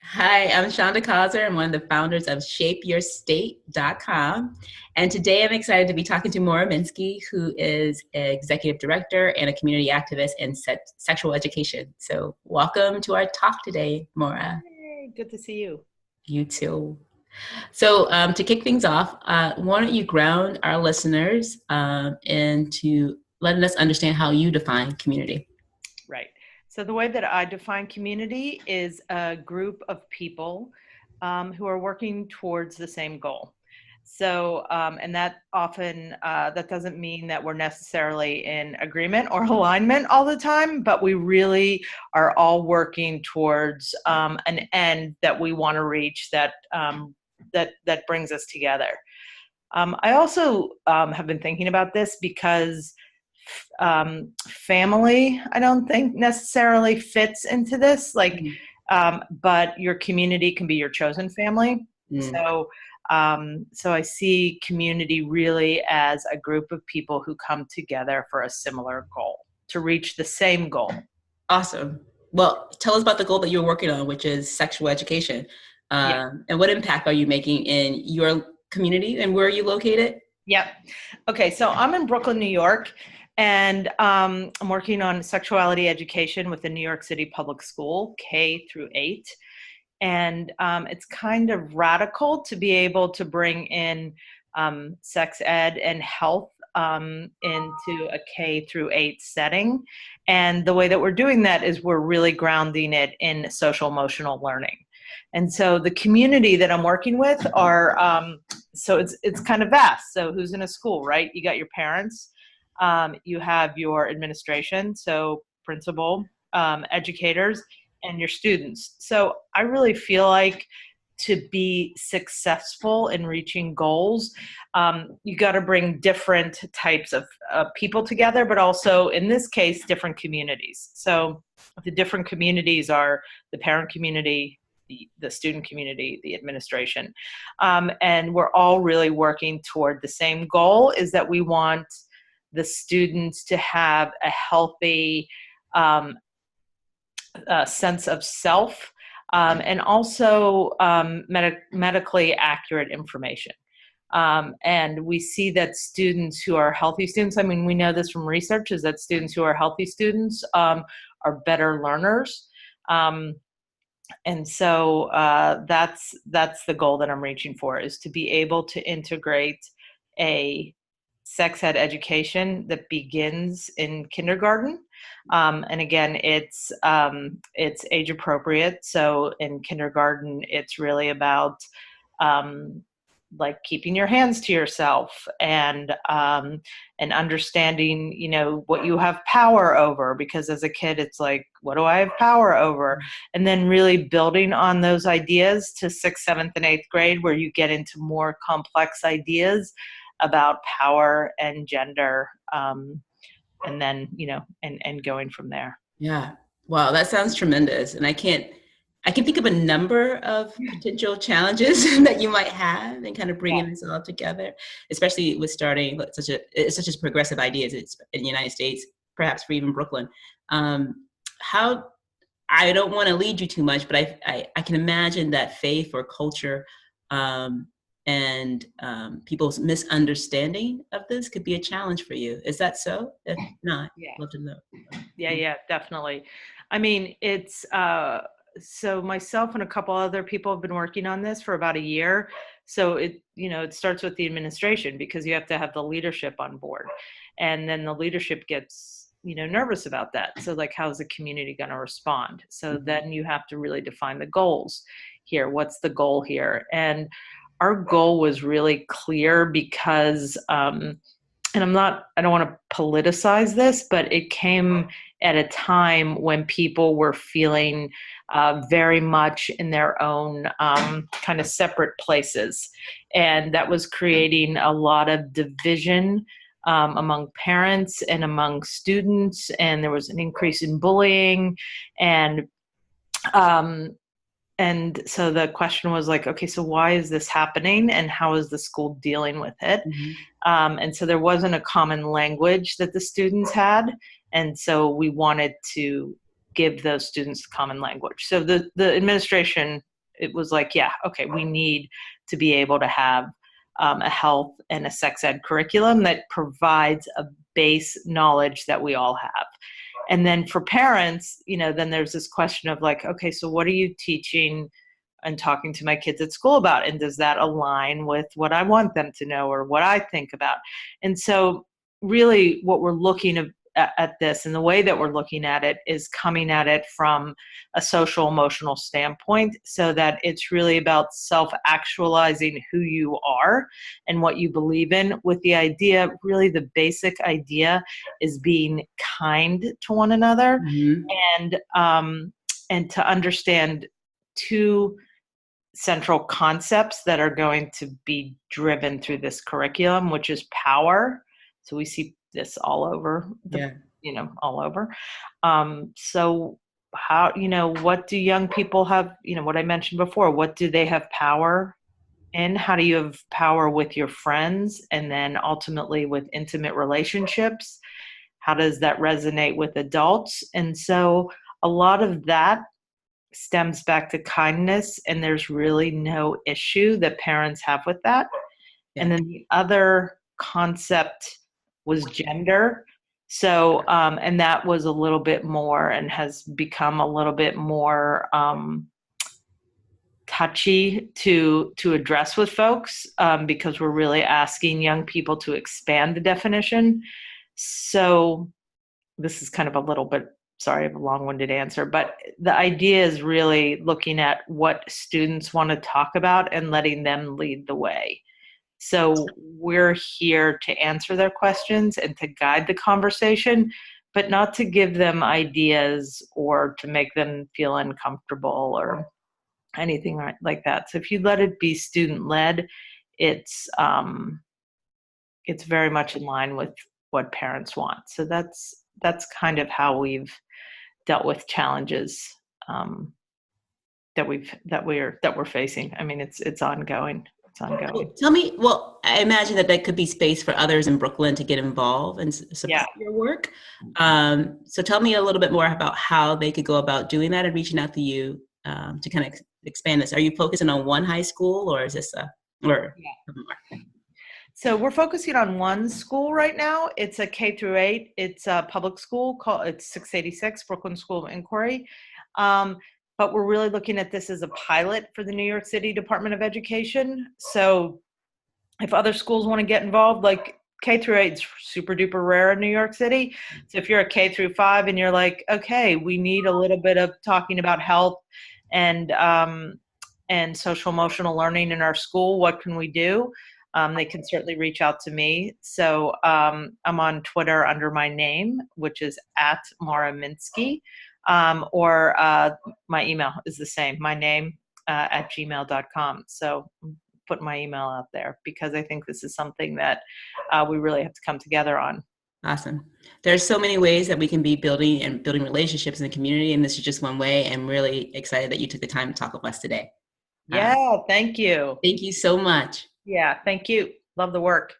Hi, I'm Shonda Causer. I'm one of the founders of ShapeYourState.com. And today I'm excited to be talking to Maura Minsky, who is an executive director and a community activist in sexual education. So, welcome to our talk today, Maura. Hey, good to see you. You too. So, to kick things off, why don't you ground our listeners into letting us understand how you define community? Right. So the way that I define community is a group of people who are working towards the same goal. So, and that often that doesn't mean that we're necessarily in agreement or alignment all the time, but we really are all working towards an end that we want to reach that brings us together. I also have been thinking about this because family, I don't think necessarily fits into this. But your community can be your chosen family. Mm. So I see community really as a group of people who come together for a similar goal to reach the same goal. Awesome. Well, tell us about the goal that you're working on, which is sexual education. Yeah. And what impact are you making in your community and where are you located? Yep. Okay, so I'm in Brooklyn, New York, and I'm working on sexuality education with the New York City Public School, K through 8. And it's kind of radical to be able to bring in sex ed and health into a K through 8 setting. And the way that we're doing that is we're really grounding it in social emotional learning. And so the community that I'm working with are so it's kind of vast. So who's in a school, right? You got your parents, you have your administration, so principal, educators, and your students. So I really feel like to be successful in reaching goals, you got to bring different types of people together, but also in this case, different communities. So the different communities are the parent community, the student community, the administration. And we're all really working toward the same goal, is that we want the students to have a healthy sense of self, and also medically accurate information. And we see that students who are healthy students, I mean, we know this from research, is that students who are healthy students are better learners. And so that's the goal that I'm reaching for, is to be able to integrate a sex ed education that begins in kindergarten. And again, it's age appropriate. So in kindergarten, it's really about like keeping your hands to yourself, and understanding, you know, what you have power over, because as a kid it's like, what do I have power over? And then really building on those ideas to 6th, 7th, and 8th grade, where you get into more complex ideas about power and gender, and then, you know, and going from there. Yeah. Wow, that sounds tremendous. And I can think of a number of potential challenges that you might have in kind of Yeah. bringing this all together, especially with starting it's such as progressive ideas. It's in the United States, perhaps for even Brooklyn. How I don't want to lead you too much, but I can imagine that faith or culture um, and people's misunderstanding of this could be a challenge for you. Is that so? If not, Yeah. love to know. Yeah, definitely. I mean, it's so myself and a couple other people have been working on this for about a year. So it, you know, it starts with the administration, because you have to have the leadership on board. And then the leadership gets, you know, nervous about that. So like, how's the community going to respond? So then you have to really define the goals here. What's the goal here? And our goal was really clear because and I don't want to politicize this, but it came at a time when people were feeling very much in their own kind of separate places. And that was creating a lot of division among parents and among students. And there was an increase in bullying. And um, and so the question was like, okay, so why is this happening, and how is the school dealing with it? Mhm. And so there wasn't a common language that the students had. And so we wanted to give those students common language. So the administration it was like, yeah, okay, we need to be able to have a health and a sex ed curriculum that provides a base knowledge that we all have. And then for parents, then there's this question of like, okay, so what are you teaching and talking to my kids at school about? And does that align with what I want them to know or what I think about? And so really what we're looking at this, and the way that we're looking at it is coming at it from a social emotional standpoint, so that it's really about self-actualizing who you are and what you believe in, with the idea, really the basic idea is being kind to one another, Mm-hmm. and to understand two central concepts that are going to be driven through this curriculum, which is power. So we see this all over Yeah. all over. So how, what do young people have, what I mentioned before, what do they have power in? How do you have power with your friends? And then ultimately with intimate relationships, how does that resonate with adults? And so a lot of that stems back to kindness, and there's really no issue that parents have with that. Yeah. And then the other concept was gender. So, and that was a little bit more and has become a little bit more touchy to address with folks, because we're really asking young people to expand the definition. So this is kind of a little bit, sorry, I have a long-winded answer, but the idea is really looking at what students want to talk about and letting them lead the way. So we're here to answer their questions and to guide the conversation, but not to give them ideas or to make them feel uncomfortable or anything like that. So if you let it be student-led, it's very much in line with what parents want. So that's kind of how we've dealt with challenges that we're facing. I mean, it's ongoing. It's ongoing. Tell me, well, I imagine that could be space for others in Brooklyn to get involved and support your work. So tell me a little bit more about how they could go about doing that and reaching out to you to kind of expand this. Are you focusing on one high school, or is this more? So we're focusing on one school right now. It's a K through 8. It's a public school it's 686 Brooklyn School of Inquiry. But we're really looking at this as a pilot for the New York City Department of Education. So if other schools want to get involved, like K through 8 is super duper rare in New York City. So if you're a K through 5 and you're like, okay, we need a little bit of talking about health and social emotional learning in our school, what can we do? They can certainly reach out to me. So I'm on Twitter under my name, which is @Maura Minsky. Or my email is the same, my name @gmail.com. So put my email out there because I think this is something that we really have to come together on. Awesome. There's so many ways that we can be building relationships in the community, and this is just one way. I'm really excited that you took the time to talk with us today. Yeah, thank you. Thank you so much. Yeah, thank you. Love the work.